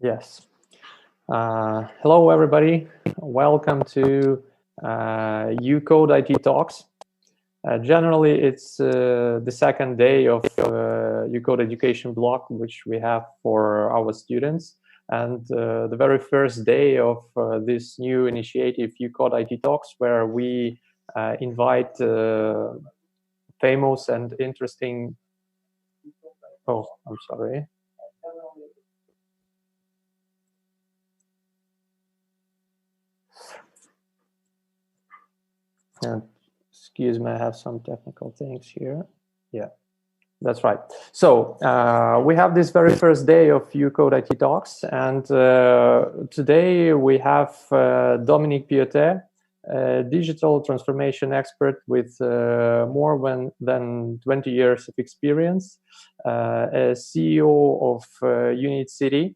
Yes. Hello, everybody. Welcome to UCode IT Talks. Generally, it's the second day of UCode education block, which we have for our students. And the very first day of this new initiative, UCode IT Talks, where we invite famous and interesting... Oh, I'm sorry. Excuse me, I have some technical things here. Yeah, that's right. So we have this very first day of UCode IT Talks, and today we have Dominic Piote, a digital transformation expert with more than 20 years of experience, a CEO of UNIT.City,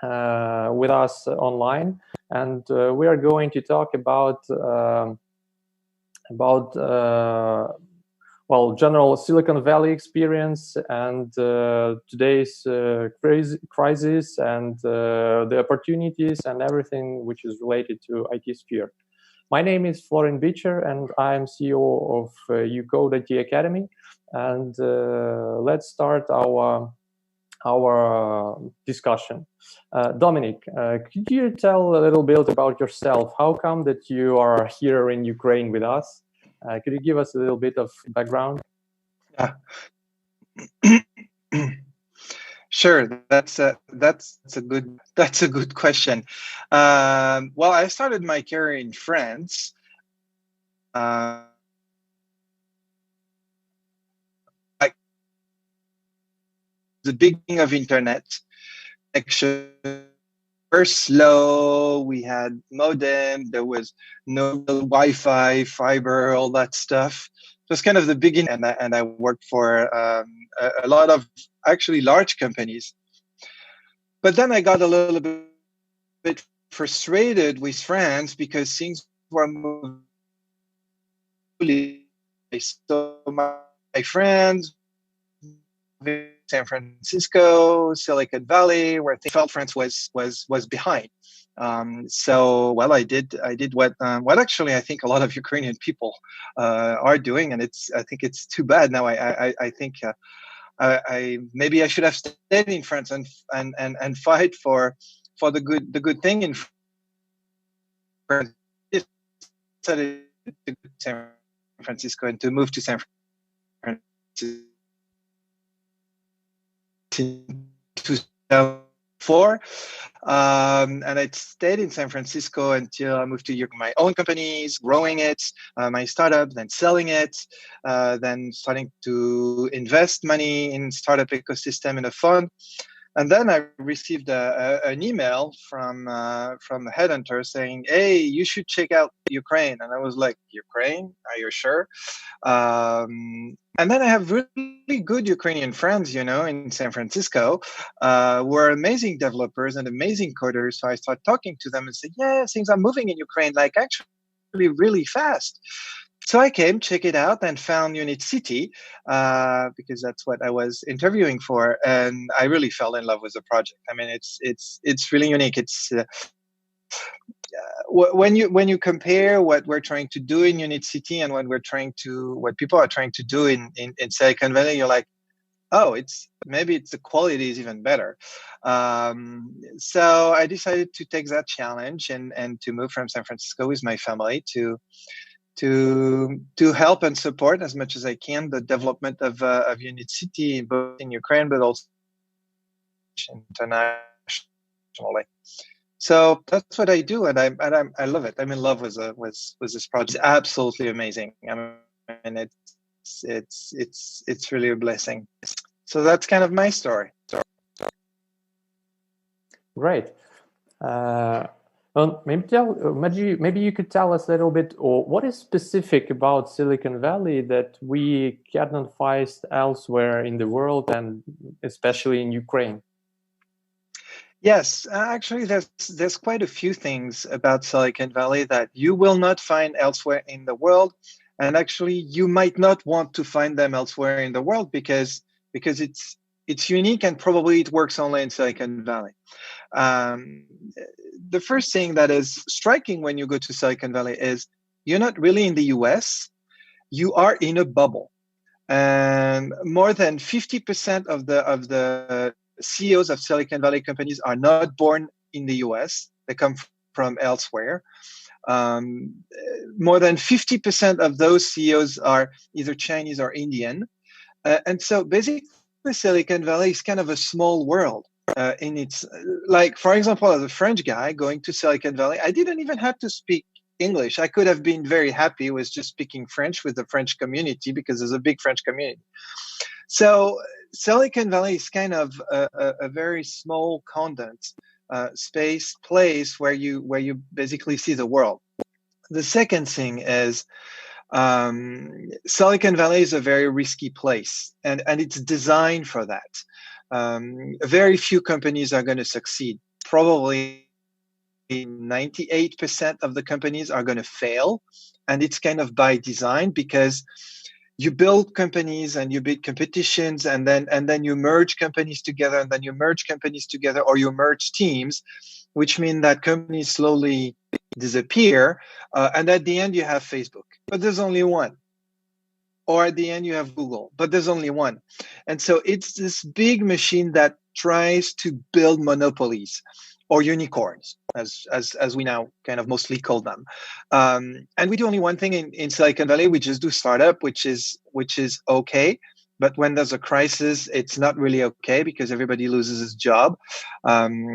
with us online, and we are going to talk about general Silicon Valley experience and today's crisis and the opportunities and everything which is related to IT sphere. My name is Florian Beecher, and I'm CEO of UCode IT Academy. And let's start our discussion. Dominic, could you tell a little bit about yourself? How come that you are here in Ukraine with us? Could you give us a little bit of background? Yeah. Sure. That's a good question. Well, I started my career in France. The beginning of internet connection, very slow. We had modem. There was no Wi-Fi, fiber, all that stuff. It was kind of the beginning, and I worked for a lot of actually large companies. But then I got a little bit frustrated with France because things were moving. So my friends, San Francisco, Silicon Valley, where they felt France was behind. So, well, I did what actually I think a lot of Ukrainian people are doing, and I think it's too bad now. I think maybe I should have stayed in France and fight for the good thing in France. Decided to go to San Francisco and to move to San Francisco. 2004, and I stayed in San Francisco until I moved to my own companies, growing it, my startup, then selling it, then starting to invest money in startup ecosystem in a fund. And then I received an email from a headhunter saying, "Hey, you should check out Ukraine." And I was like, "Ukraine? Are you sure?" And then I have really good Ukrainian friends, in San Francisco, who are amazing developers and amazing coders. So I started talking to them and said, "Yeah, things are moving in Ukraine, like actually really fast." So I came, check it out, and found UNIT.City because that's what I was interviewing for, and I really fell in love with the project. I mean, it's really unique. It's when you compare what we're trying to do in UNIT.City and what people are trying to do in Silicon Valley, you're like, oh, maybe the quality is even better. So I decided to take that challenge and to move from San Francisco with my family to help and support as much as I can the development of UNIT.City, both in Ukraine but also internationally. So that's what I do, and I love it. I'm in love with this project. It's absolutely amazing. I mean, it's really a blessing. So that's kind of my story. Great. Well, maybe you could tell us a little bit, or what is specific about Silicon Valley that we cannot find elsewhere in the world, and especially in Ukraine? Yes, actually, there's quite a few things about Silicon Valley that you will not find elsewhere in the world, and actually, you might not want to find them elsewhere in the world because it's it's unique, and probably it works only in Silicon Valley. The first thing that is striking when you go to Silicon Valley is you're not really in the US, you are in a bubble. And more than 50% of the CEOs of Silicon Valley companies are not born in the US, they come from elsewhere. More than 50% of those CEOs are either Chinese or Indian. And so basically Silicon Valley is kind of a small world. In its, like, for example, as a French guy going to Silicon Valley, I didn't even have to speak English. I could have been very happy with just speaking French with the French community, because there's a big French community. So Silicon Valley is kind of a very small, condensed place where you basically see the world. The second thing is Silicon Valley is a very risky place, and it's designed for that. Very few companies are going to succeed. Probably 98% of the companies are going to fail, and it's kind of by design, because you build companies and you build competitions, and then you merge companies together, and then you merge companies together, or you merge teams, which mean that companies slowly disappear, and at the end you have Facebook, but there's only one. Or at the end you have Google, but there's only one. And so it's this big machine that tries to build monopolies, or unicorns, as we now kind of mostly call them. And we do only one thing in Silicon Valley. We just do startup, which is okay. But when there's a crisis, it's not really okay, because everybody loses his job.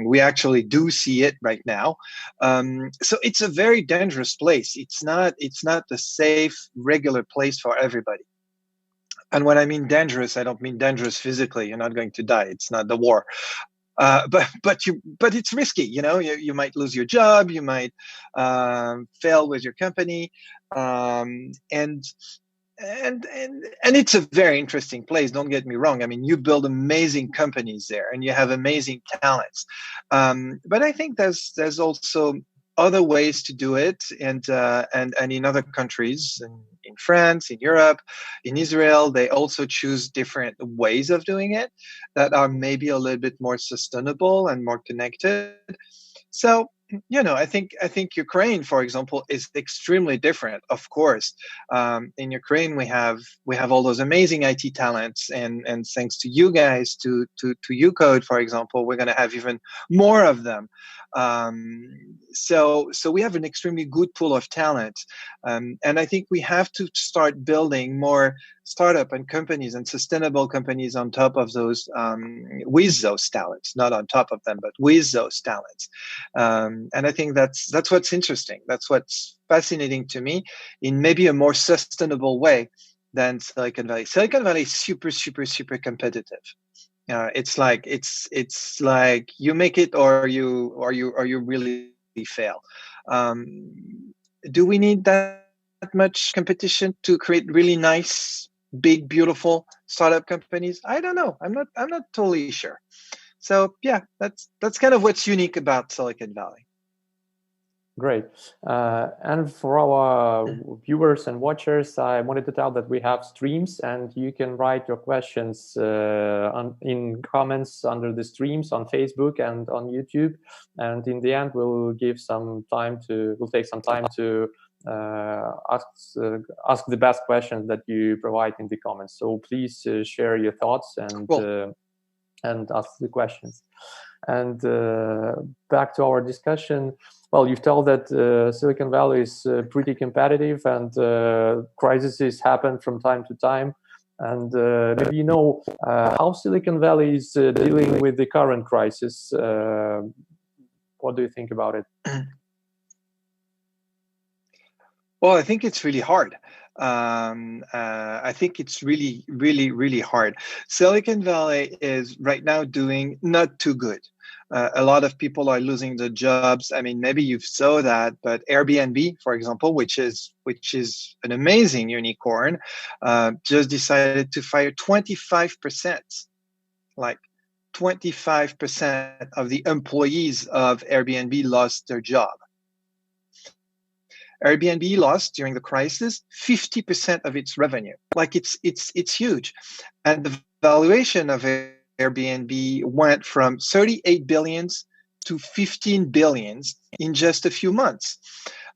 We actually do see it right now. So it's a very dangerous place. It's not a safe, regular place for everybody. And when I mean dangerous, I don't mean dangerous physically. You're not going to die. It's not the war. But it's risky. You might lose your job. You might fail with your company, and it's a very interesting place. Don't get me wrong. I mean, you build amazing companies there, and you have amazing talents. But I think there's also other ways to do it, and in other countries, in France, in Europe, in Israel, they also choose different ways of doing it that are maybe a little bit more sustainable and more connected. So, I think Ukraine, for example, is extremely different. Of course, in Ukraine we have all those amazing IT talents, and thanks to you guys, to UCode, for example, we're going to have even more of them. So we have an extremely good pool of talent, and I think we have to start building more startup and companies and sustainable companies on top of those, with those talents, not on top of them, but with those talents. And I think that's what's interesting. That's what's fascinating to me, in maybe a more sustainable way than Silicon Valley. Silicon Valley is super, super, super competitive. It's like you make it or you really fail. Do we need that much competition to create really nice, big, beautiful startup companies? I don't know. I'm not totally sure. So yeah, that's kind of what's unique about Silicon Valley. Great. And for our viewers and watchers, I wanted to tell that we have streams, and you can write your questions in comments under the streams on Facebook and on YouTube. And in the end, we'll take some time to ask the best questions that you provide in the comments. So please share your thoughts and ask the questions. And back to our discussion. Well, you've told that Silicon Valley is pretty competitive, and crises happen from time to time. And maybe how Silicon Valley is dealing with the current crisis. What do you think about it? Well, I think it's really hard. I think it's really, really, really hard. Silicon Valley is right now doing not too good. A lot of people are losing their jobs. I mean, maybe you saw that, but Airbnb, for example, which is an amazing unicorn, just decided to fire 25%. Like 25% of the employees of Airbnb lost their job. Airbnb lost during the crisis 50% of its revenue. Like it's huge, and the valuation of Airbnb went from 38 billions to 15 billions in just a few months.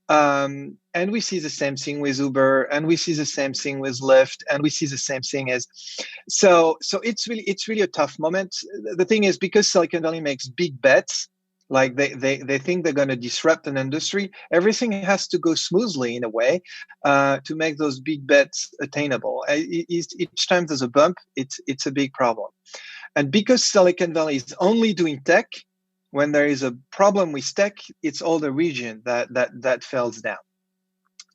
And we see the same thing with Uber, and we see the same thing with Lyft, and we see the same thing as so it's really a tough moment. The thing is, because Silicon Valley makes big bets, like they think they're going to disrupt an industry, everything has to go smoothly in a way to make those big bets attainable. Each time there's a bump, it's a big problem. And because Silicon Valley is only doing tech, when there is a problem with tech, it's all the region that falls down.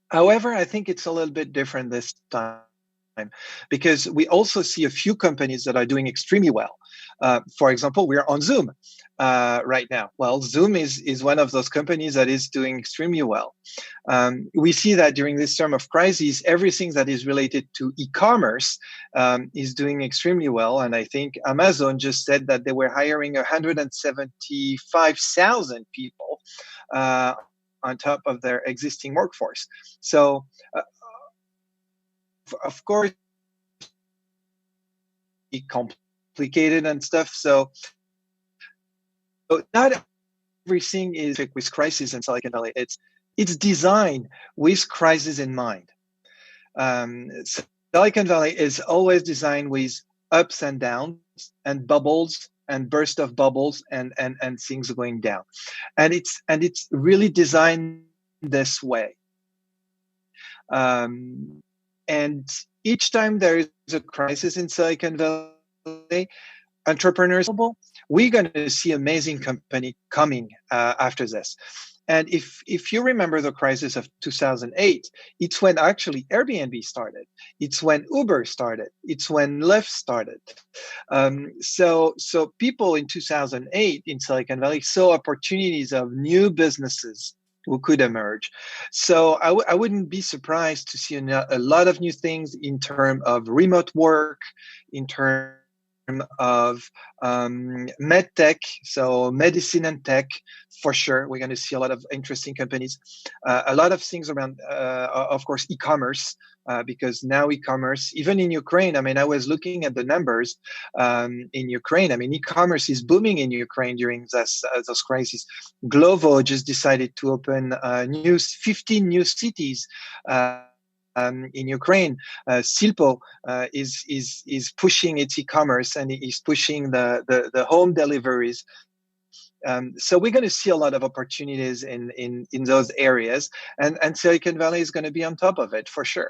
However, I think it's a little bit different this time, because we also see a few companies that are doing extremely well. For example, we're on Zoom right now. Well, Zoom is one of those companies that is doing extremely well. We see that during this term of crisis, everything that is related to e-commerce is doing extremely well. And I think Amazon just said that they were hiring 175,000 people on top of their existing workforce. So, of course, it's complicated and stuff. So not everything is with crisis in Silicon Valley. It's designed with crisis in mind. Silicon Valley is always designed with ups and downs and bubbles and burst of bubbles and things going down, and it's really designed this way. And each time there is a crisis in Silicon Valley, entrepreneurs, we're going to see amazing company coming after this. And if you remember the crisis of 2008, it's when actually Airbnb started. It's when Uber started. It's when Lyft started. So people in 2008 in Silicon Valley saw opportunities of new businesses who could emerge. So I wouldn't be surprised to see a lot of new things in terms of remote work, in terms of med tech, so medicine and tech, for sure. We're going to see a lot of interesting companies, a lot of things around, of course, e-commerce, because now e-commerce, even in Ukraine, I mean, I was looking at the numbers in Ukraine. I mean, e-commerce is booming in Ukraine during those crises. Glovo just decided to open 15 new cities in Ukraine. Silpo is pushing its e-commerce, and is pushing the home deliveries. So we're going to see a lot of opportunities in those areas, and Silicon Valley is going to be on top of it for sure.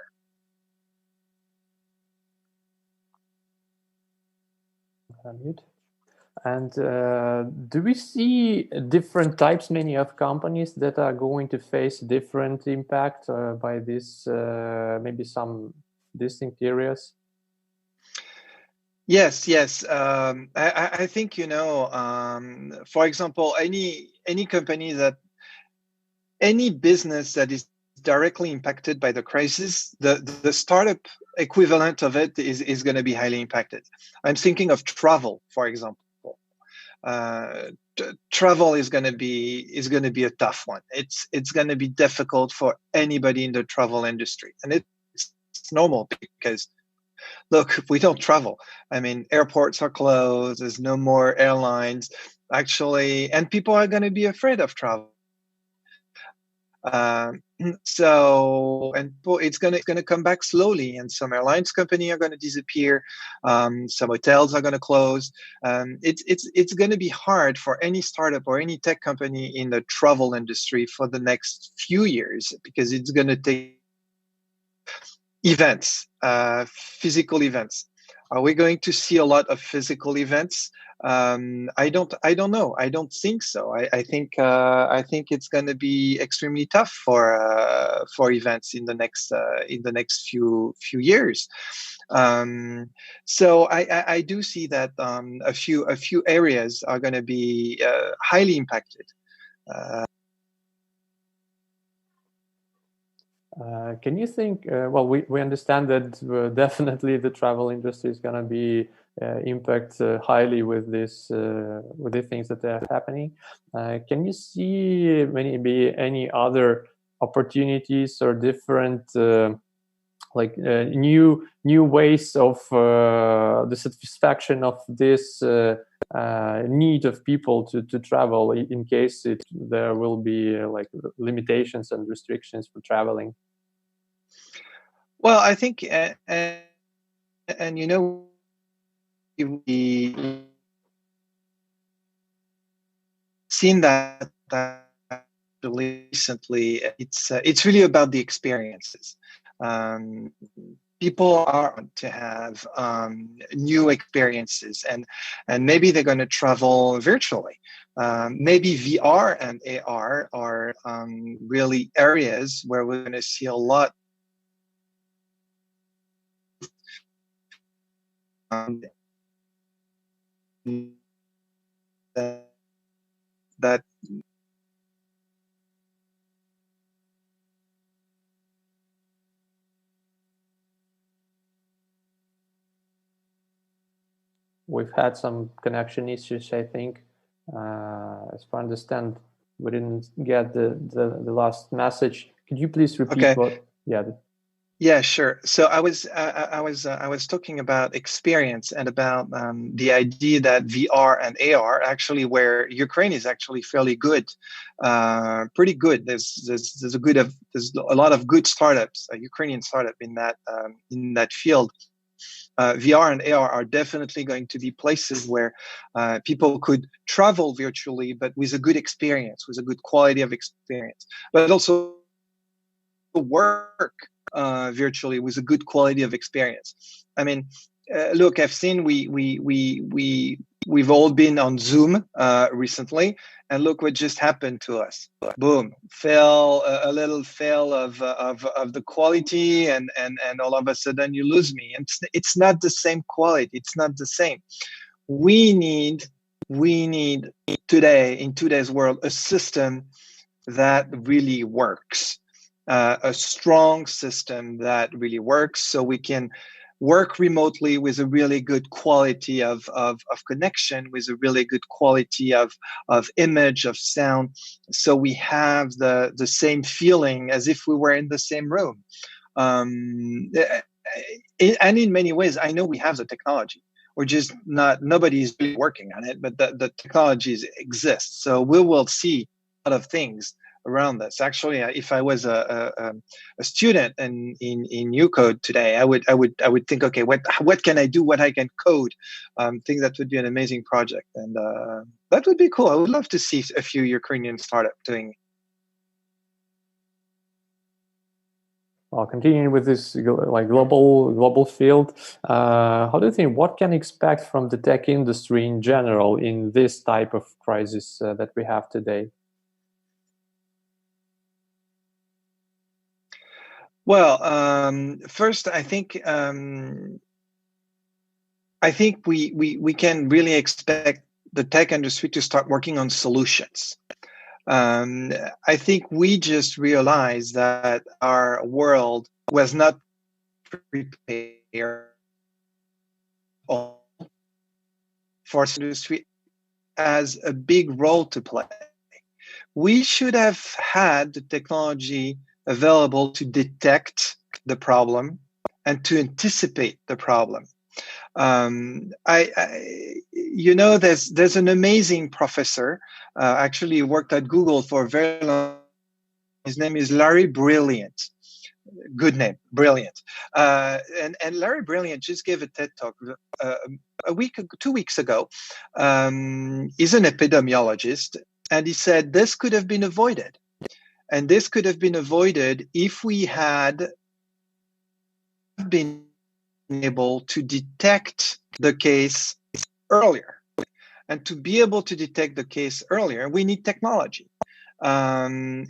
And do we see different types, many of companies that are going to face different impact by this, maybe some distinct areas? Yes. I think, for example, any company any business that is directly impacted by the crisis, the startup equivalent of it is going to be highly impacted. I'm thinking of travel, for example. Travel is going to be a tough one. It's going to be difficult for anybody in the travel industry, and it's normal because, look, we don't travel. I mean, airports are closed. There's no more airlines, actually, and people are going to be afraid of travel. So it's going to come back slowly, and some airlines company are going to disappear. Some hotels are going to close. It's going to be hard for any startup or any tech company in the travel industry for the next few years, because it's going to take events, physical events. Are we going to see a lot of physical events? I don't know. I don't think so. I think it's going to be extremely tough for events in the next few years. So I do see that a few areas are going to be highly impacted. Can you think? Well, we understand that definitely the travel industry is going to be impacted highly with with the things that are happening. Can you see maybe any other opportunities or different like new ways of the satisfaction of this need of people to travel in case there will be like limitations and restrictions for traveling? Well, I think, and you know, we seen that recently. It's really about the experiences. People are to have new experiences, and maybe they're going to travel virtually. Maybe VR and AR are really areas where we're going to see a lot. That we've had some connection issues, I think. As far as I understand, we didn't get the last message. Could you please repeat what? Yeah. Yeah, sure. So I was talking about experience and about the idea that VR and AR actually, where Ukraine is actually fairly good, pretty good. There's a lot of good startups, a Ukrainian startup in that field. VR and AR are definitely going to be places where people could travel virtually, but with a good experience, with a good quality of experience, but also work virtually with a good quality of experience. I mean, look, I've seen we've all been on Zoom recently, and look what just happened to us. Boom, a little fail of the quality, and all of a sudden you lose me. And it's not the same quality. It's not the same. We need today, in today's world, a system that really works. A strong system that really works, so we can work remotely with a really good quality of connection, with a really good quality of image, of sound, so we have the same feeling as if we were in the same room. And in many ways, I know we have the technology. We're just nobody's really working on it, but the technologies exist. So we will see a lot of things around this. Actually, if I was a student in UCode today, I would think, okay, what can I do? What I can code? Think that would be an amazing project, and that would be cool. I would love to see a few Ukrainian startups doing. Well, continuing with this like global field, how do you think, what can expect from the tech industry in general in this type of crisis that we have today? Well, first, I think we can really expect the tech industry to start working on solutions. I think we just realized that our world was not prepared for industry as a big role to play. We should have had the technology available to detect the problem and to anticipate the problem. There's an amazing professor, actually worked at Google for a very long. His name is Larry Brilliant. Good name, Brilliant. And Larry Brilliant just gave a TED talk 2 weeks ago. He's an epidemiologist, and he said this could have been avoided. And this could have been avoided if we had been able to detect the case earlier. And to be able to detect the case earlier, we need technology. And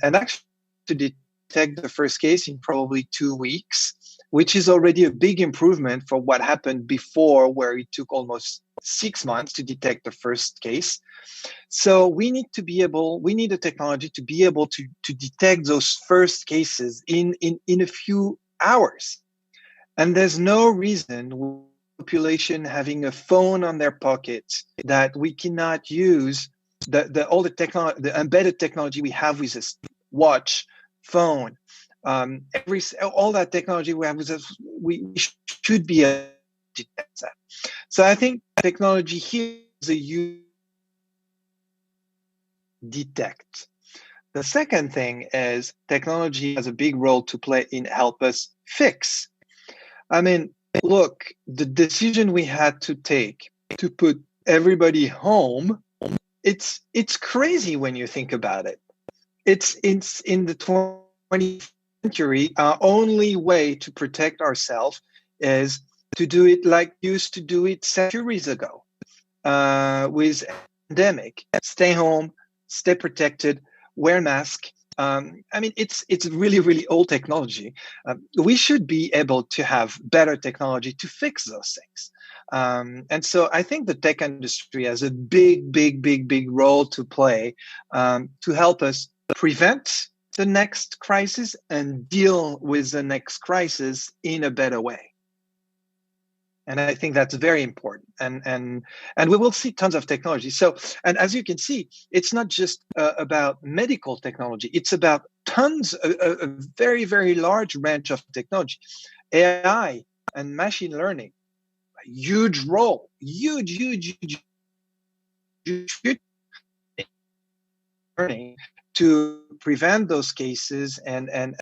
actually to detect the first case in probably 2 weeks, which is already a big improvement for what happened before, where it took almost 6 months to detect the first case. So we need the technology to be able to detect those first cases in a few hours. And there's no reason with the population having a phone on their pocket that we cannot use all the embedded technology we have with this watch, phone, all that technology we have, we should be able to detect that. So I think technology here is a huge detect. The second thing is technology has a big role to play in help us fix. I mean, look, the decision we had to take to put everybody home, it's crazy when you think about it. It's in the 20th century, our only way to protect ourselves is to do it like used to do it centuries ago, with pandemic. Stay home, stay protected, wear mask. I mean, it's really, really old technology. We should be able to have better technology to fix those things. And so I think the tech industry has a big, big, big, big role to play to help us prevent the next crisis and deal with the next crisis in a better way. And I think that's very important. And we will see tons of technology. So, and as you can see, it's not just about medical technology. It's about tons, a very, very large range of technology. AI and machine learning, a huge role, huge learning to prevent those cases and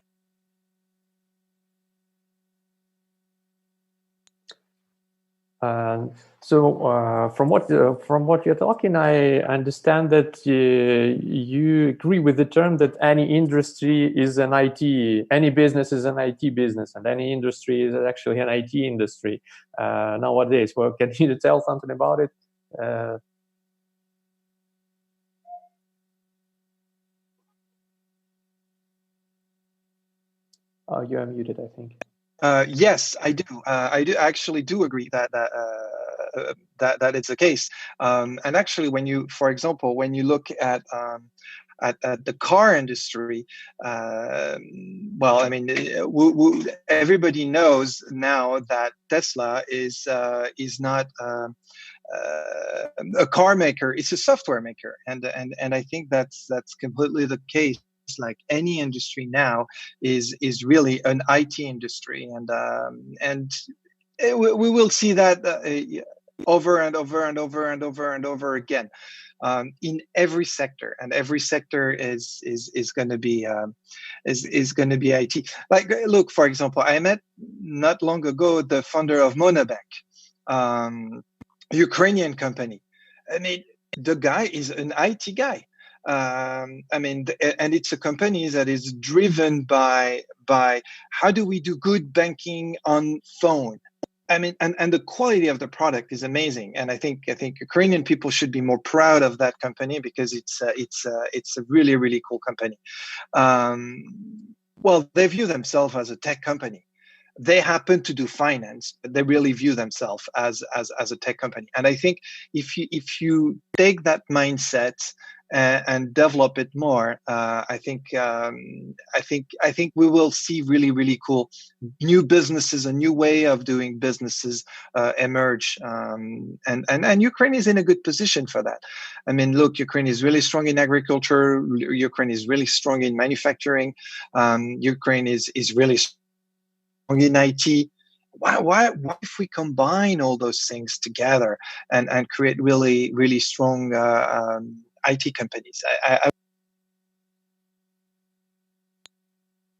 so from what you're talking, I understand that you agree with the term that any industry is an IT, any business is an IT business, and any industry is actually an IT industry nowadays. Well, can you tell something about it? Oh, you're muted, I think. Yes, I do. I actually do agree that it's the case. And actually, when you, for example, when you look at the car industry, well, I mean, everybody knows now that Tesla is not a car maker; it's a software maker, and I think that's completely the case. Like any industry now is really an IT industry, and we will see that over and over again in every sector, and every sector is going to be is going to be IT. Like, look, for example, I met not long ago the founder of Monobank, Ukrainian company. I mean, the guy is an IT guy. I mean, and it's a company that is driven by how do we do good banking on phone. I mean, and the quality of the product is amazing, and I think Ukrainian people should be more proud of that company because it's a really, really cool company. Well, they view themselves as a tech company. They happen to do finance, but they really view themselves as a tech company. And I think if you take that mindset and develop it more, I think we will see really, really cool new businesses, a new way of doing businesses emerge. And Ukraine is in a good position for that. I mean, look, Ukraine is really strong in agriculture. Ukraine is really strong in manufacturing. Ukraine is really strong in IT. Why if we combine all those things together and create really, really strong IT companies?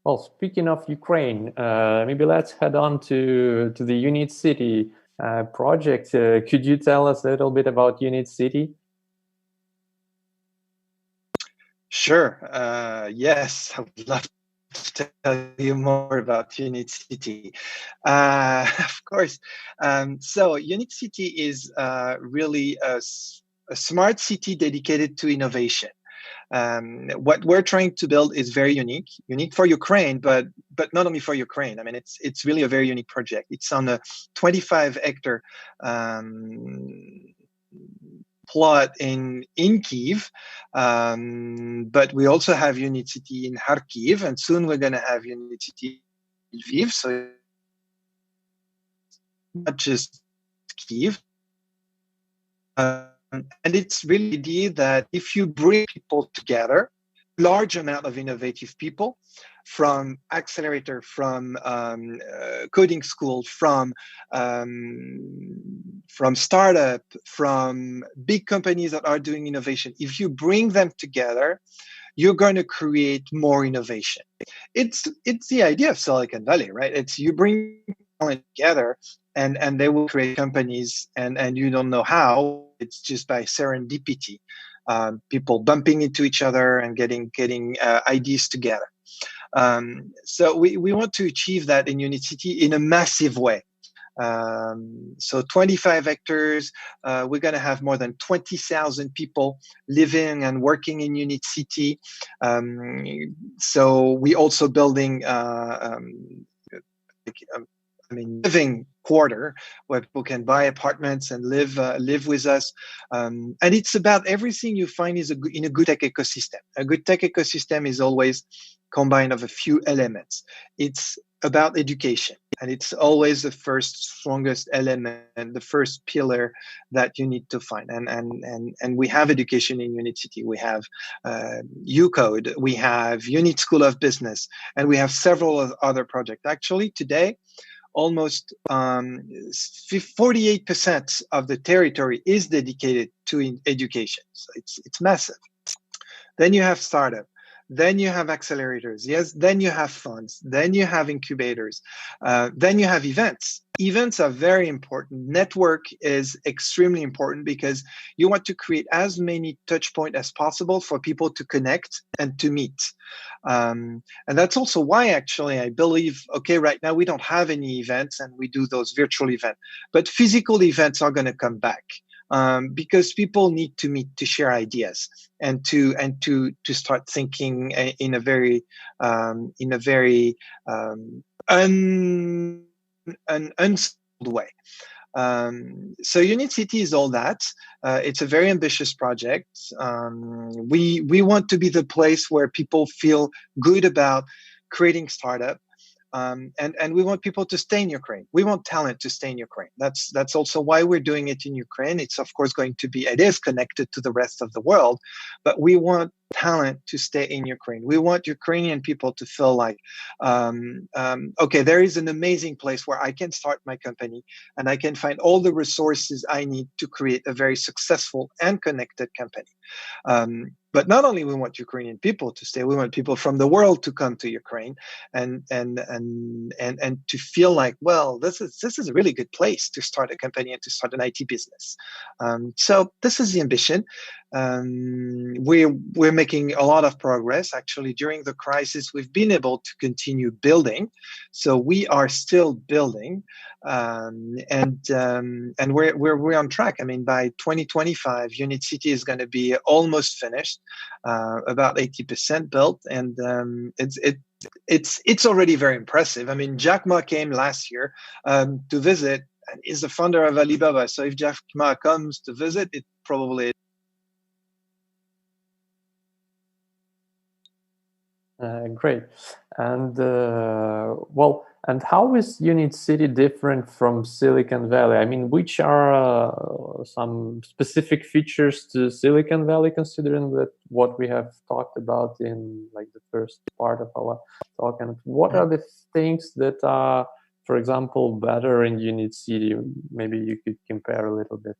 Well, speaking of Ukraine, maybe let's head on to the UNIT.City project. Could you tell us a little bit about UNIT.City? Sure. Yes, I would love to tell you more about UNIT.City. Of course. So UNIT.City is really a smart city dedicated to innovation. What we're trying to build is very unique for Ukraine, but not only for Ukraine. I mean, it's really a very unique project. It's on a 25-hectare plot in Kyiv, but we also have UNIT.City in Kharkiv, and soon we're going to have UNIT.City in Lviv. So not just Kyiv. And it's really the idea that if you bring people together, large amount of innovative people, from accelerator, from coding school, from startup, from big companies that are doing innovation. If you bring them together, you're going to create more innovation. It's the idea of Silicon Valley, right? It's you bring talent together and they will create companies, and you don't know how. It's just by serendipity, people bumping into each other and getting ideas together. So we want to achieve that in UNIT.City in a massive way. So 25 hectares, we're going to have more than 20,000 people living and working in UNIT.City. So we also building living quarter where people can buy apartments and live with us. And it's about everything you find in a good tech ecosystem. A good tech ecosystem is always combined of a few elements. It's about education, and it's always the first strongest element and the first pillar that you need to find. And we have education in UNIT.City. We have UCode, we have UNIT School of Business, and we have several other projects. Actually, today, almost 48% of the territory is dedicated to education. So it's massive. Then you have startup. Then you have accelerators. Yes. Then you have funds. Then you have incubators. Then you have events. Events are very important. Network is extremely important because you want to create as many touch points as possible for people to connect and to meet. And that's also why, actually, I believe, okay, right now we don't have any events and we do those virtual events, but physical events are going to come back. Because people need to meet to share ideas and to start thinking in a very unsettled way. So UNIT.City is all that. It's a very ambitious project. We want to be the place where people feel good about creating startup. And we want people to stay in Ukraine. We want talent to stay in Ukraine. That's also why we're doing it in Ukraine. It's of course it is connected to the rest of the world, but we want talent to stay in Ukraine. We want Ukrainian people to feel like, okay, there is an amazing place where I can start my company and I can find all the resources I need to create a very successful and connected company. But not only we want Ukrainian people to stay, we want people from the world to come to Ukraine and to feel like, well, this is a really good place to start a company and to start an IT business. So this is the ambition. We're making a lot of progress. Actually, during the crisis, we've been able to continue building. So we are still building, and we're on track. I mean, by 2025, UNIT.City is going to be almost finished, about 80% built, and it's already very impressive. I mean, Jack Ma came last year to visit, and is the founder of Alibaba. So if Jack Ma comes to visit, it probably. Great. And and how is UNIT.City different from Silicon Valley? I mean, which are some specific features to Silicon Valley, considering that what we have talked about in like the first part of our talk, and what are the things that are, for example, better in UNIT.City? Maybe you could compare a little bit.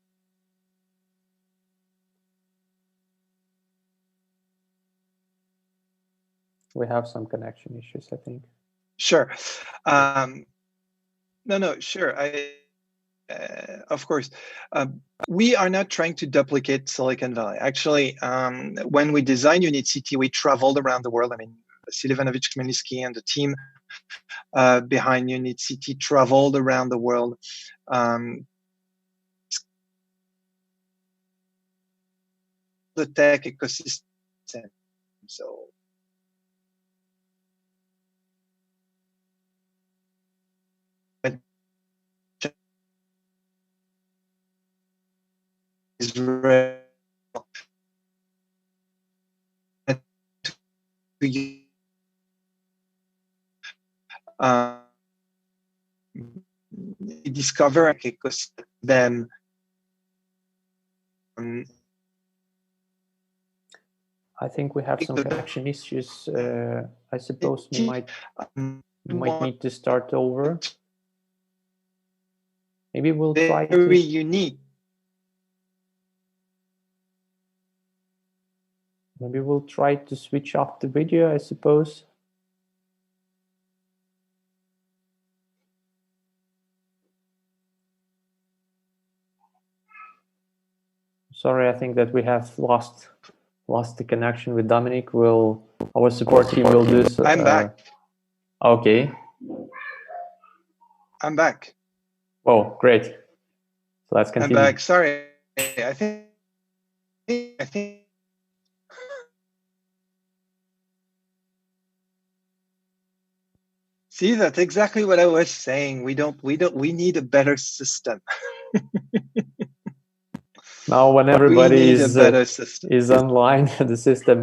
We have some connection issues, I think. Sure. No, sure. Of course. We are not trying to duplicate Silicon Valley. Actually, when we designed UNIT.City, we traveled around the world. I mean, Silvanovich Khmelnytsky and the team behind UNIT.City traveled around the world. The tech ecosystem. So. Israel discover them. I think we have some connection issues. I suppose we might need to start over. Maybe we'll try to... Very unique. Maybe we'll try to switch off the video, I suppose. Sorry, I think that we have lost the connection with Dominic. Our support team will do so. I'm back. Okay. I'm back. Oh, great. So let's continue. I'm back. Sorry, I think. See, that's exactly what I was saying. We need a better system. Now, when everybody is online, the system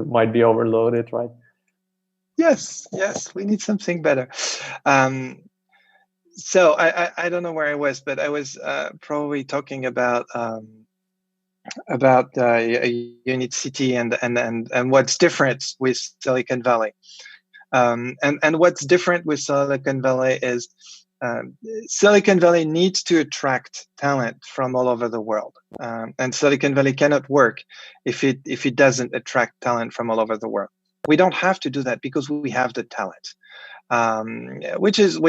might be overloaded, right? Yes, we need something better. So I don't know where I was, but I was probably talking about UNIT.City and what's different with Silicon Valley. And what's different with Silicon Valley is Silicon Valley needs to attract talent from all over the world, and Silicon Valley cannot work if it doesn't attract talent from all over the world. We don't have to do that because we have the talent, which is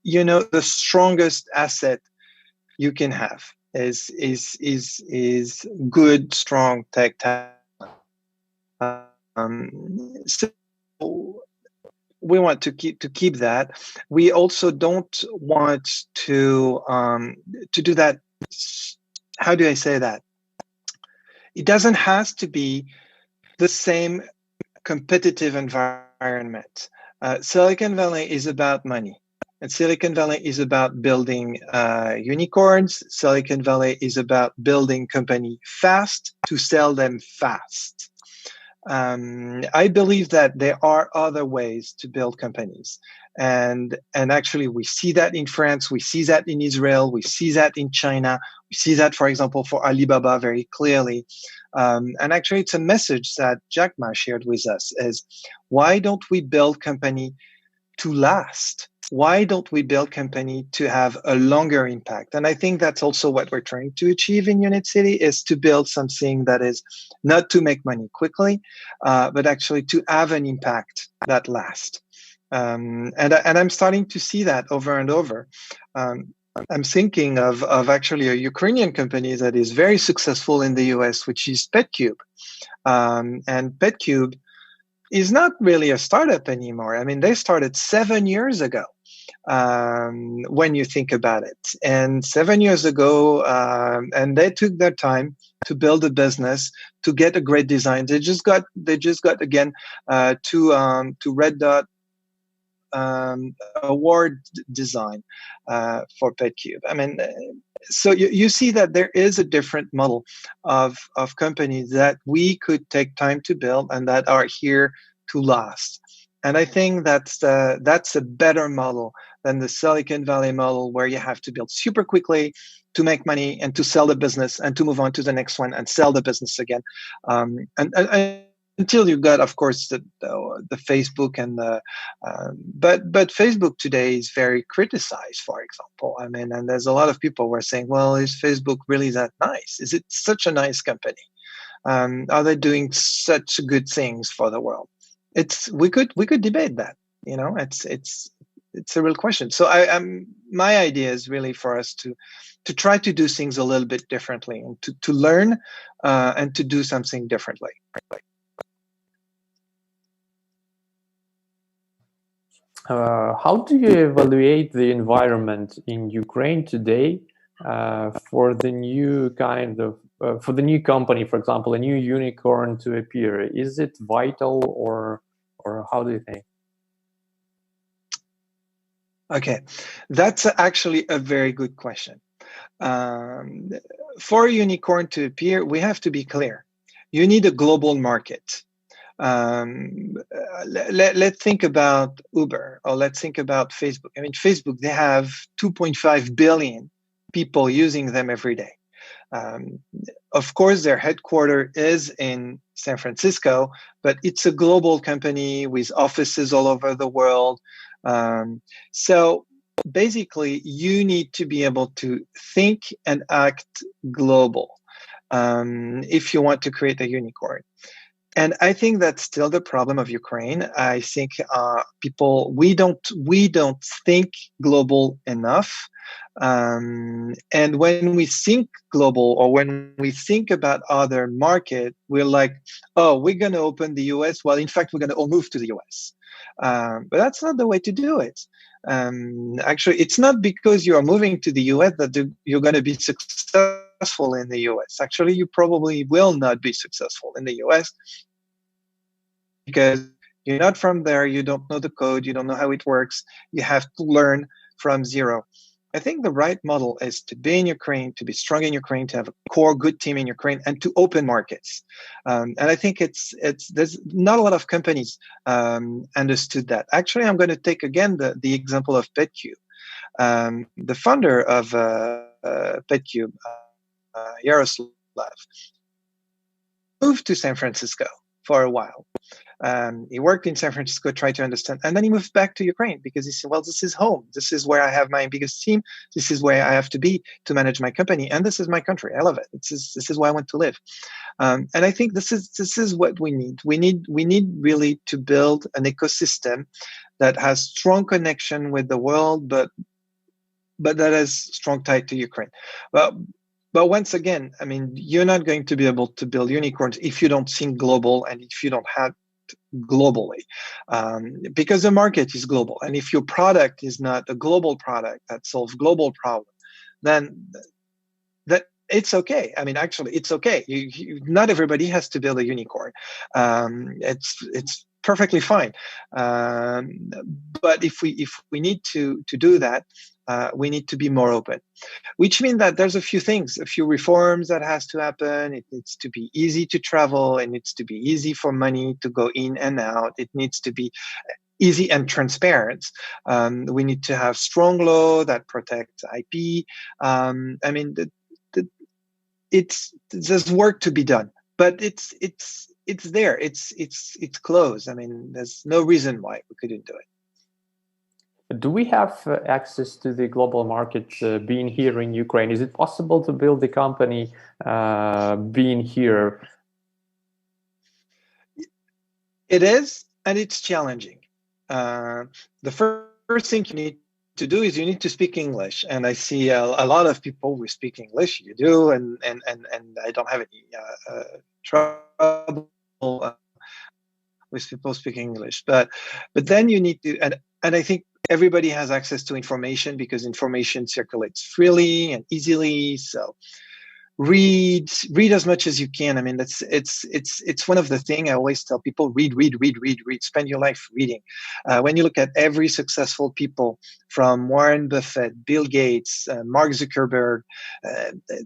the strongest asset you can have is good, strong tech talent. So we want to keep that. We also don't want to do that. How do I say that? It doesn't have to be the same competitive environment. Silicon Valley is about money, and Silicon Valley is about building unicorns. Silicon Valley is about building company fast to sell them fast. I believe that there are other ways to build companies, and actually we see that in France, we see that in Israel, we see that in China, we see that, for example, for Alibaba very clearly. And actually, it's a message that Jack Ma shared with us: is why don't we build company to last? Why don't we build company to have a longer impact? And I think that's also what we're trying to achieve in UNIT.City, is to build something that is not to make money quickly, but actually to have an impact that lasts. And I'm starting to see that over and over. I'm thinking of actually a Ukrainian company that is very successful in the US, which is PetCube. And PetCube is not really a startup anymore. I mean, they started 7 years ago, when you think about it. And 7 years ago, and they took their time to build a business, to get a great design. They just got again to Red Dot award design for PetCube. I mean, so you see that there is a different model of companies that we could take time to build and that are here to last. And I think that's a better model than the Silicon Valley model, where you have to build super quickly to make money and to sell the business and to move on to the next one and sell the business again. And until you got, of course, the Facebook and but Facebook today is very criticized, for example. I mean, and there's a lot of people who are saying, well, is Facebook really that nice? Is it such a nice company? Are they doing such good things for the world? We could debate that. It's a real question. So my idea is really for us to try to do things a little bit differently, and to learn and to do something differently. How do you evaluate the environment in Ukraine today for the new for the new company, for example, a new unicorn to appear? Is it vital, or how do you think? Okay, that's actually a very good question. For a unicorn to appear, we have to be clear. You need a global market. Let's think about Uber, or let's think about Facebook. I mean, Facebook, they have 2.5 billion people using them every day. Um, of course, their headquarters is in San Francisco, but it's a global company with offices all over the world. So basically, you need to be able to think and act global if you want to create a unicorn. And I think that's still the problem of Ukraine. I think we don't think global enough. And when we think global, or when we think about other market, we're like, oh, we're going to open the US. Well, in fact, we're going to all move to the US. But that's not the way to do it. Actually, it's not because you are moving to the US that you're going to be successful in the US. Actually, you probably will not be successful in the US because you're not from there. You don't know the code. You don't know how it works. You have to learn from zero. I think the right model is to be in Ukraine, to be strong in Ukraine, to have a core good team in Ukraine, and to open markets. And I think there's not a lot of companies understood that. Actually, I'm going to take again the example of PetCube. The founder of PetCube, Yaroslav, moved to San Francisco for a while. He worked in San Francisco, tried to understand, and then he moved back to Ukraine because he said, well, this is home. This is where I have my biggest team. This is where I have to be to manage my company. And this is my country. I love it. This is where I want to live. And I think this is what we need. We need really to build an ecosystem that has strong connection with the world, but that is strong tie to Ukraine. But once again, I mean, you're not going to be able to build unicorns if you don't think global and if you don't have globally, because the market is global. And if your product is not a global product that solves global problems, then that it's okay. I mean, actually, it's okay. Not everybody has to build a unicorn. It's perfectly fine. But if we need to do that, we need to be more open, which means that there's a few reforms that has to happen. It needs to be easy to travel. It needs to be easy for money to go in and out. It needs to be easy and transparent. We need to have strong law that protects IP. I mean, there's work to be done, but it's there. It's close. I mean, there's no reason why we couldn't do it. Do we have access to the global market being here in Ukraine? Is it possible to build the company being here? It is, and it's challenging. The first thing you need to do is you need to speak English. And I see a lot of people who speak English. You do, and I don't have any trouble with people speaking English. But then you need to, and I think everybody has access to information because information circulates freely and easily. So read as much as you can. I mean, it's one of the things I always tell people: read. Spend your life reading. When you look at every successful people, from Warren Buffett, Bill Gates, Mark Zuckerberg,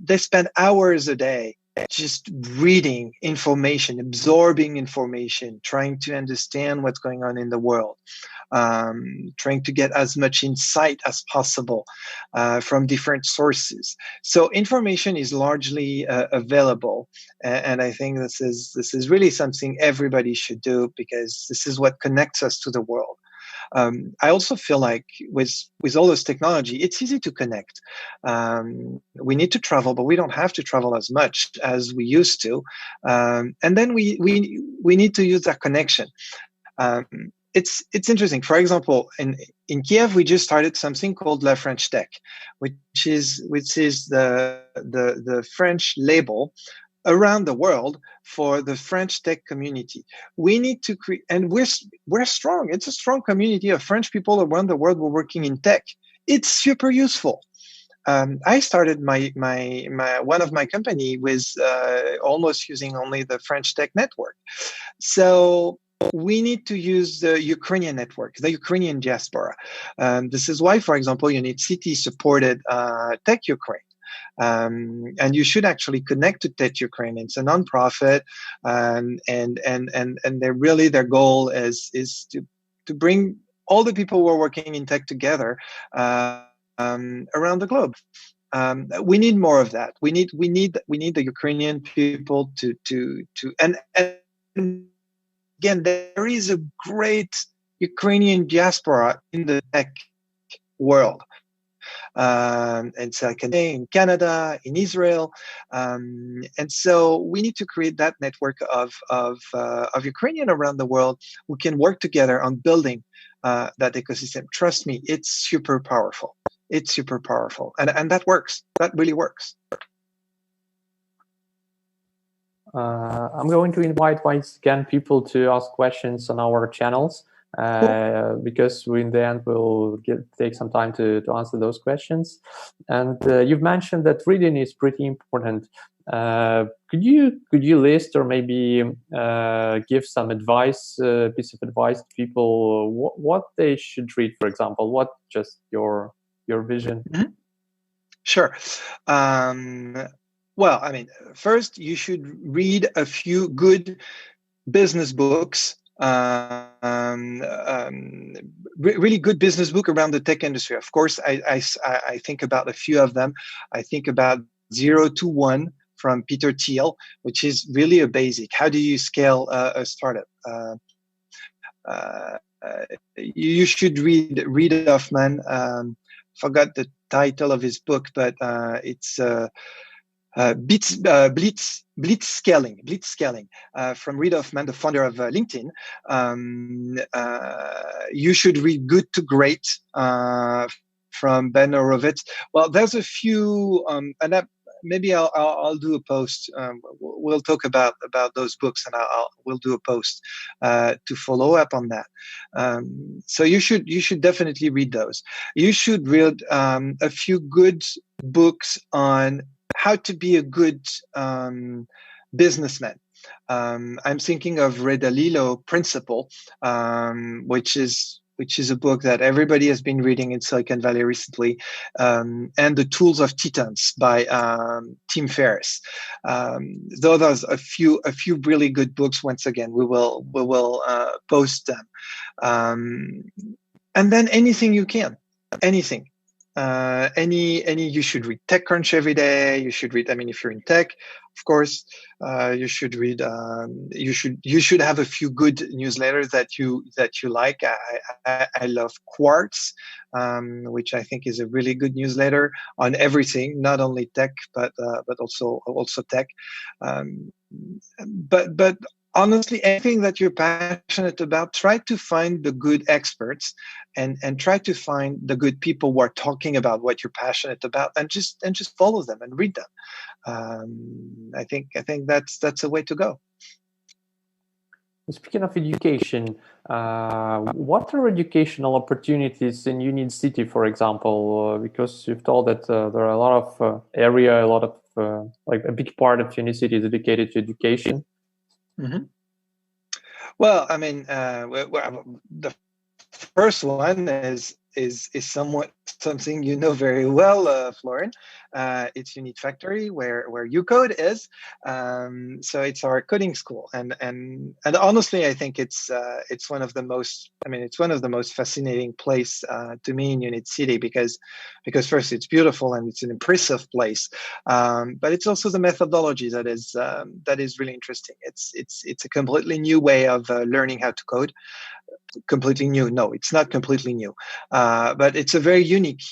they spend hours a day just reading information, absorbing information, trying to understand what's going on in the world, trying to get as much insight as possible from different sources. So information is largely available, and I think this is really something everybody should do because this is what connects us to the world. I also feel like with all this technology, it's easy to connect. We need to travel, but we don't have to travel as much as we used to. And then we need to use that connection. It's interesting. For example, in Kyiv, we just started something called La French Tech, which is the French label around the world for the French tech community. We need to create, and we're strong. It's a strong community of French people around the world who are working in tech. It's super useful. I started my one of my company with almost using only the French tech network. So we need to use the Ukrainian network, the Ukrainian diaspora. This is why, for example, UNIT.City supported Tech Ukraine. And you should actually connect to Tech Ukraine. It's a nonprofit, and their goal is to bring all the people who are working in tech together around the globe. We need more of that. We need the Ukrainian people to and again, there is a great Ukrainian diaspora in the tech world. And so in Canada, in Israel, and so we need to create that network of Ukrainian around the world who can work together on building that ecosystem. Trust me, it's super powerful. It's super powerful, and that works. That really works. I'm going to invite once again people to ask questions on our channels. Because in the end we'll take some time to answer those questions. And you've mentioned that reading is pretty important. Could you list or maybe give some advice, piece of advice to people what they should read, for example? What just your vision? Mm-hmm. Sure. Well, I mean, first you should read a few good business books. Really good business book around the tech industry. Of course, I think about a few of them. I think about 0 to 1 from Peter Thiel, which is really a basic. How do you scale a startup? You should read Hoffman. Forgot the title of his book, but it's Blitz scaling from Reid Hoffman, the founder of LinkedIn. You should read Good to Great from Ben Horowitz. Well, there's a few, and that maybe I'll do a post. We'll talk about those books, and we'll do a post to follow up on that. So you should definitely read those. You should read a few good books on how to be a good businessman. I'm thinking of Ray Dalio Principle, which is a book that everybody has been reading in Silicon Valley recently, and The Tools of Titans by Tim Ferriss. Those are a few really good books. Once again, we will post them, and then anything you can, anything. Any you should read TechCrunch every day. You should read, I mean, if you're in tech, of course, you should read, you should have a few good newsletters that you like. I love Quartz, which I think is a really good newsletter on everything, not only tech, but also tech. But honestly, anything that you're passionate about, try to find the good experts and try to find the good people who are talking about what you're passionate about, and just follow them and read them. I think that's a way to go. Speaking of education, what are educational opportunities in UNIT.City, for example? Because you've told that there are a lot of like a big part of UNIT.City is dedicated to education. Mm-hmm. Well, I mean, the first one is something you know very well, Florin. It's UNIT Factory, where UCode is. So it's our coding school, and honestly, I think it's one of the most. I mean, it's one of the most fascinating place to me in UNIT.City because first it's beautiful and it's an impressive place, but it's also the methodology that is really interesting. It's a completely new way of learning how to code. Completely new? No, it's not completely new, but it's a very unique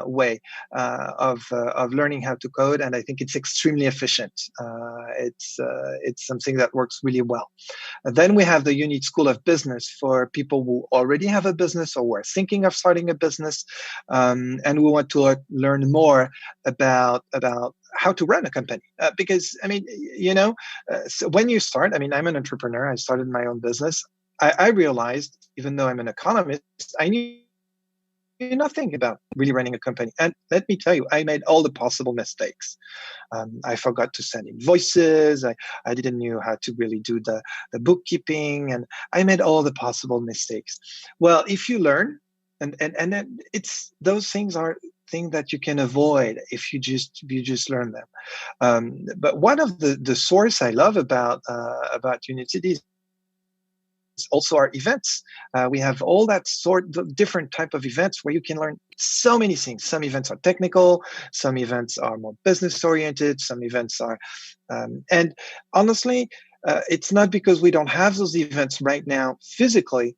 way of learning how to code, and I think it's extremely efficient. It's something that works really well. And then we have the UNIT School of Business for people who already have a business or who are thinking of starting a business, and we want to learn more about how to run a company. Because I mean, so when you start, I mean, I'm an entrepreneur. I started my own business. I realized, even though I'm an economist, I knew nothing about really running a company. And let me tell you, I made all the possible mistakes. I forgot to send invoices. I didn't know how to really do the bookkeeping, and I made all the possible mistakes. Well, if you learn, and then those things are things that you can avoid if you just learn them. But one of the source I love about UNIT.City is also our events. We have all that sort of different type of events where you can learn so many things. Some events are technical, some events are more business oriented, some events are, and honestly, it's not because we don't have those events right now physically.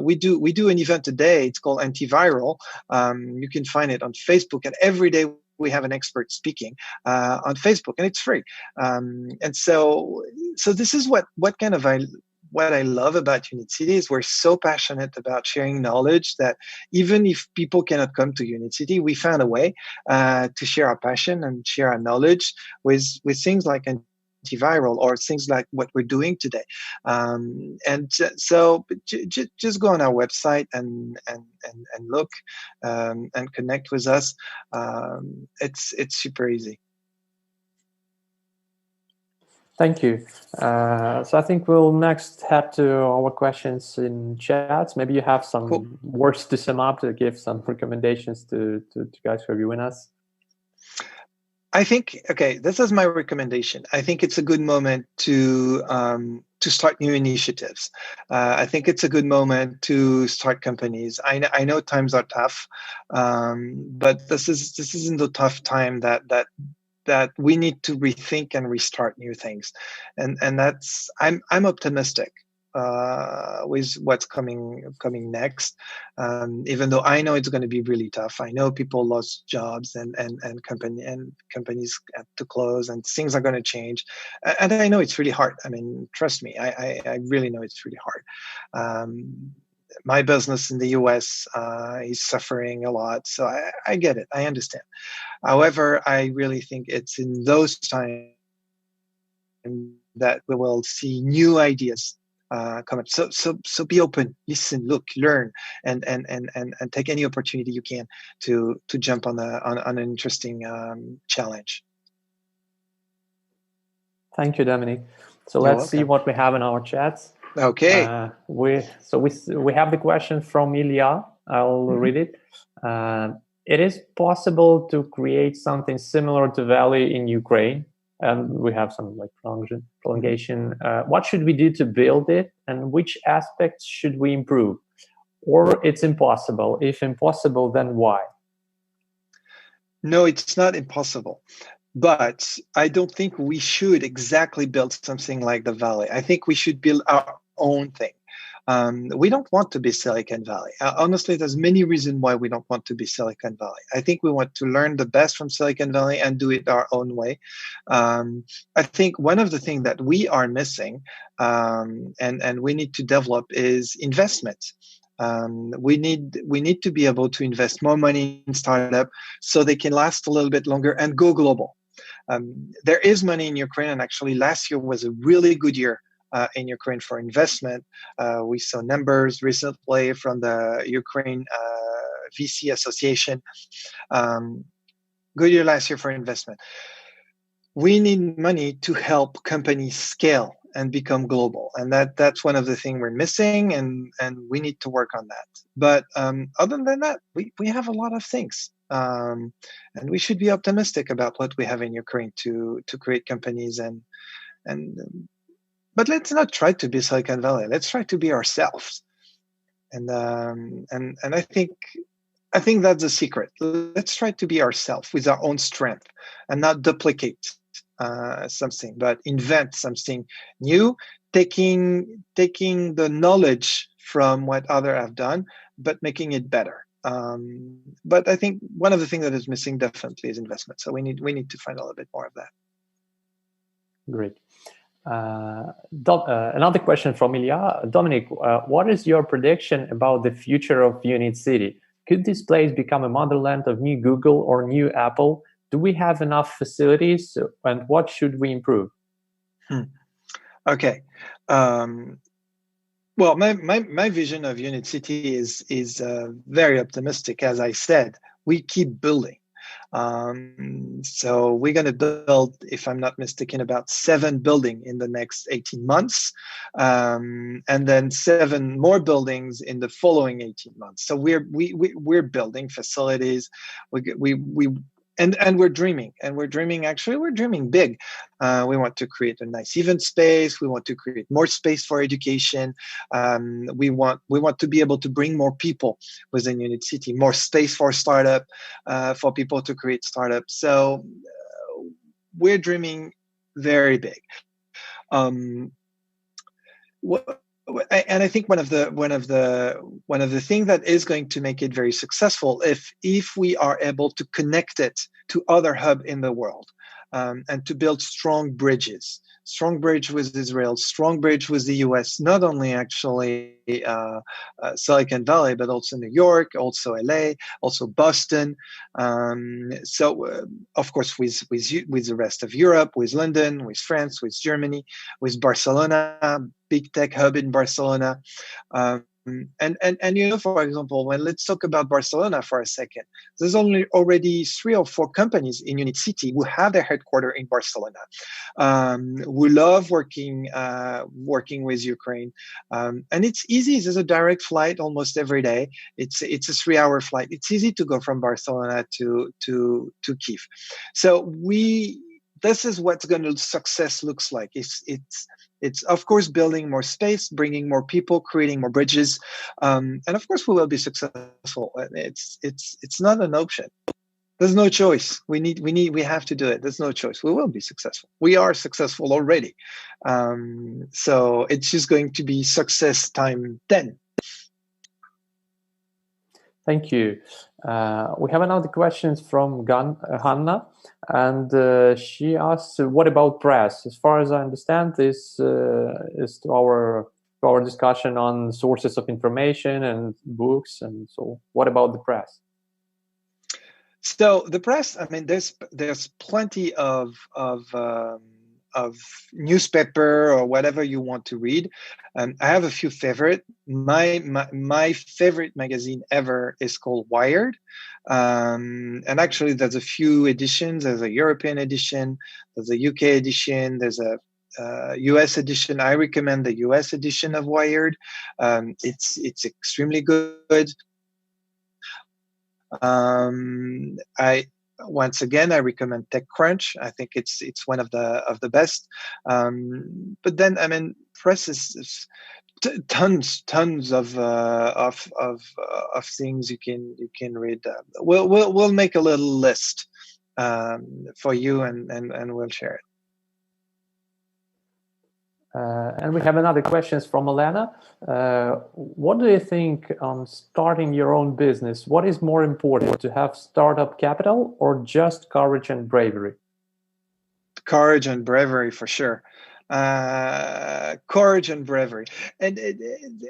We do an event today. It's called Antiviral. You can find it on Facebook, and every day we have an expert speaking on Facebook, and it's free. And so this is what I love about UNIT.City is we're so passionate about sharing knowledge that even if people cannot come to UNIT.City, we found a way to share our passion and share our knowledge with things like antiviral or things like what we're doing today. So just go on our website and look and connect with us. It's super easy. Thank you. So I think we'll next head to our questions in chats. Maybe you have some words to sum up, to give some recommendations to guys who are viewing us. I think, okay, this is my recommendation. I think it's a good moment to start new initiatives. I think it's a good moment to start companies. I know times are tough, but this isn't the tough time that we need to rethink and restart new things, and that's I'm optimistic with what's coming next. Even though I know it's going to be really tough. I know people lost jobs and companies had to close and things are going to change, and I know it's really hard. I mean, trust me, I really know it's really hard. My business in the US is suffering a lot, so I get it. I understand. However, I really think it's in those times that we will see new ideas come up. So be open, listen, look, learn, and take any opportunity you can to jump on an interesting challenge. Thank you, Dominic. So let's see what we have in our chats. Okay. We have the question from Ilya. I'll read it. It is possible to create something similar to Valley in Ukraine, and we have some like prolongation. What should we do to build it, and which aspects should we improve? Or it's impossible. If impossible, then why? No, it's not impossible. But I don't think we should exactly build something like the Valley. I think we should build our own thing. We don't want to be Silicon Valley. Honestly, there's many reasons why we don't want to be Silicon Valley. I think we want to learn the best from Silicon Valley and do it our own way. I think one of the things that we are missing and we need to develop is investment. We need to be able to invest more money in startup so they can last a little bit longer and go global. There is money in Ukraine, and actually last year was a really good year in Ukraine for investment. We saw numbers recently from the Ukraine VC Association. Good year last year for investment. We need money to help companies scale and become global, and that's one of the things we're missing, and we need to work on that. But other than that, we have a lot of things, and we should be optimistic about what we have in Ukraine to create companies and. But let's not try to be Silicon Valley. Let's try to be ourselves, and I think that's the secret. Let's try to be ourselves with our own strength, and not duplicate something, but invent something new, taking the knowledge from what others have done, but making it better. But I think one of the things that is missing definitely is investment. So we need to find a little bit more of that. Great. Another question from Ilya. Dominic, what is your prediction about the future of UNIT.City? Could this place become a motherland of new Google or new Apple? Do we have enough facilities, and what should we improve? Okay. Well, my vision of UNIT.City is very optimistic. As I said, we keep building. So we're going to build, if I'm not mistaken, about 7 buildings in the next 18 months, and then 7 more buildings in the following 18 months. So we're building facilities. and we're dreaming, actually we're dreaming big. We want to create a nice event space. We want to create more space for education. We want to be able to bring more people within UNIT.City, more space for startup, for people to create startups. So we're dreaming very big. And I think one of the things that is going to make it very successful, if we are able to connect it to other hubs in the world, and to build strong bridge with Israel, strong bridge with the US, not only actually Silicon Valley, but also New York, also LA, also Boston. Of course, with the rest of Europe, with London, with France, with Germany, with Barcelona, big tech hub in Barcelona. And you know, for example, let's talk about Barcelona for a second. There's already 3 or 4 companies in UNIT.City who have their headquarters in Barcelona, who love working with Ukraine, and it's easy. There's a direct flight almost every day. It's a 3-hour flight. It's easy to go from Barcelona to Kyiv. So this is what's going to success looks like. It's of course building more space, bringing more people, creating more bridges, and of course we will be successful. It's not an option. There's no choice. We have to do it. There's no choice. We will be successful. We are successful already. So it's just going to be success time 10. Thank you. We have another question from Hannah, and she asks, "What about press?" As far as I understand, this is to our discussion on sources of information and books, and so what about the press? So the press, I mean, there's plenty of newspaper or whatever you want to read. I have a few favorite. My favorite magazine ever is called Wired, and actually there's a few editions. There's a European edition, there's a UK edition, there's a US edition. I recommend the US edition of Wired. It's extremely good. Once again, I recommend TechCrunch. I think it's one of the best. But then, I mean, press is tons of things you can read. We'll make a little list for you, and we'll share it. And we have another question from Elena. What do you think on starting your own business? What is more important, to have startup capital or just courage and bravery? Courage and bravery, for sure. Courage and bravery. And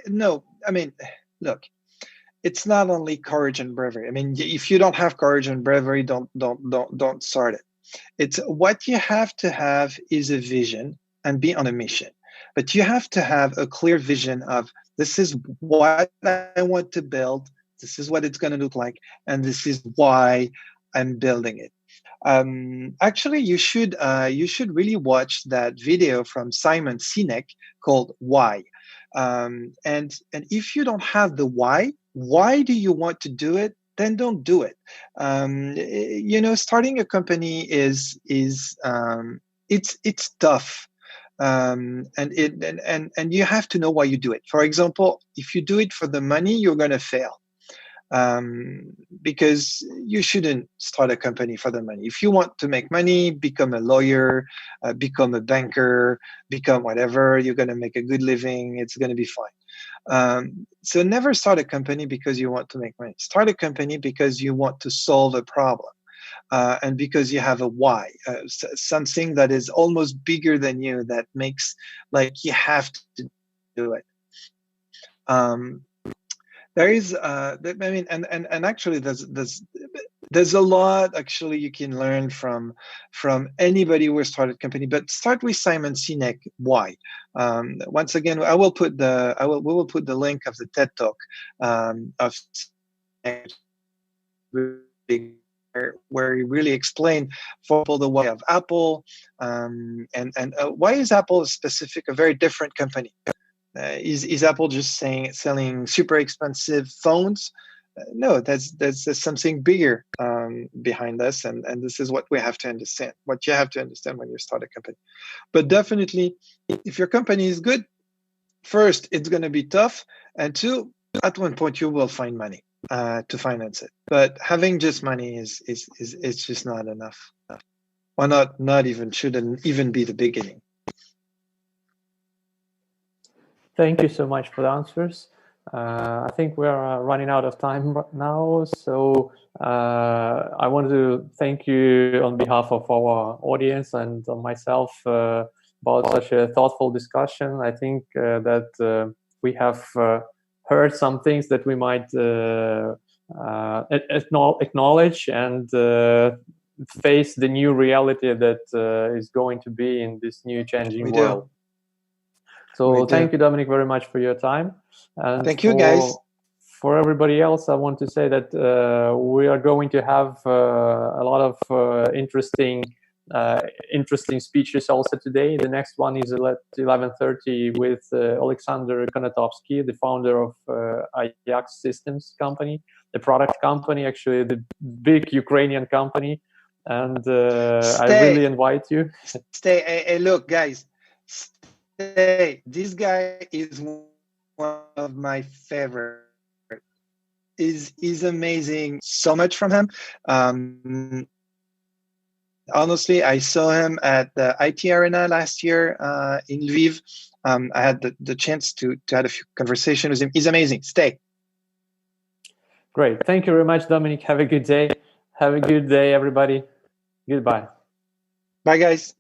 no, I mean, look, it's not only courage and bravery. I mean, if you don't have courage and bravery, don't start it. It's what you have to have is a vision and be on a mission. But you have to have a clear vision of, this is what I want to build, this is what it's going to look like, and this is why I'm building it. Actually, you should really watch that video from Simon Sinek called Why. And if you don't have the why do you want to do it? Then don't do it. You know, starting a company is it's tough. And you have to know why you do it. For example, if you do it for the money, you're going to fail, because you shouldn't start a company for the money. If you want to make money, become a lawyer, become a banker, become whatever. You're going to make a good living. It's going to be fine. So never start a company because you want to make money. Start a company because you want to solve a problem. And because you have a why, something that is almost bigger than you, that makes like you have to do it. There is, I mean, and actually, there's a lot actually you can learn from anybody who has started a company. But start with Simon Sinek. Why? Once again, we will put the link of the TED Talk of where he really explained for people the why of Apple, and why is Apple a very different company? Is Apple just selling super expensive phones? no, there's something bigger behind us, and this is what we have to understand. What you have to understand when you start a company. But definitely, if your company is good, first it's going to be tough, and two, at one point you will find money to finance it. But having just money is just not enough. Or not even, shouldn't even be the beginning. Thank you so much for the answers. I think we are running out of time now, so I want to thank you on behalf of our audience and myself about such a thoughtful discussion. I think that we have heard some things that we might acknowledge and face the new reality that is going to be in this new changing world. So thank you, Dominic, very much for your time. And thank you, guys. For everybody else, I want to say that we are going to have a lot of interesting speeches also today. The next one is at 11:30 with Alexander Konatovsky, the founder of Ajax Systems company, the product company, actually the big Ukrainian company. And I really invite you. Hey, look, guys. This guy is one of my favorite. Is amazing. So much from him. Honestly, I saw him at the IT Arena last year in Lviv. I had the chance to have a few conversations with him. He's amazing. Stay. Great. Thank you very much, Dominic. Have a good day. Have a good day, everybody. Goodbye. Bye, guys.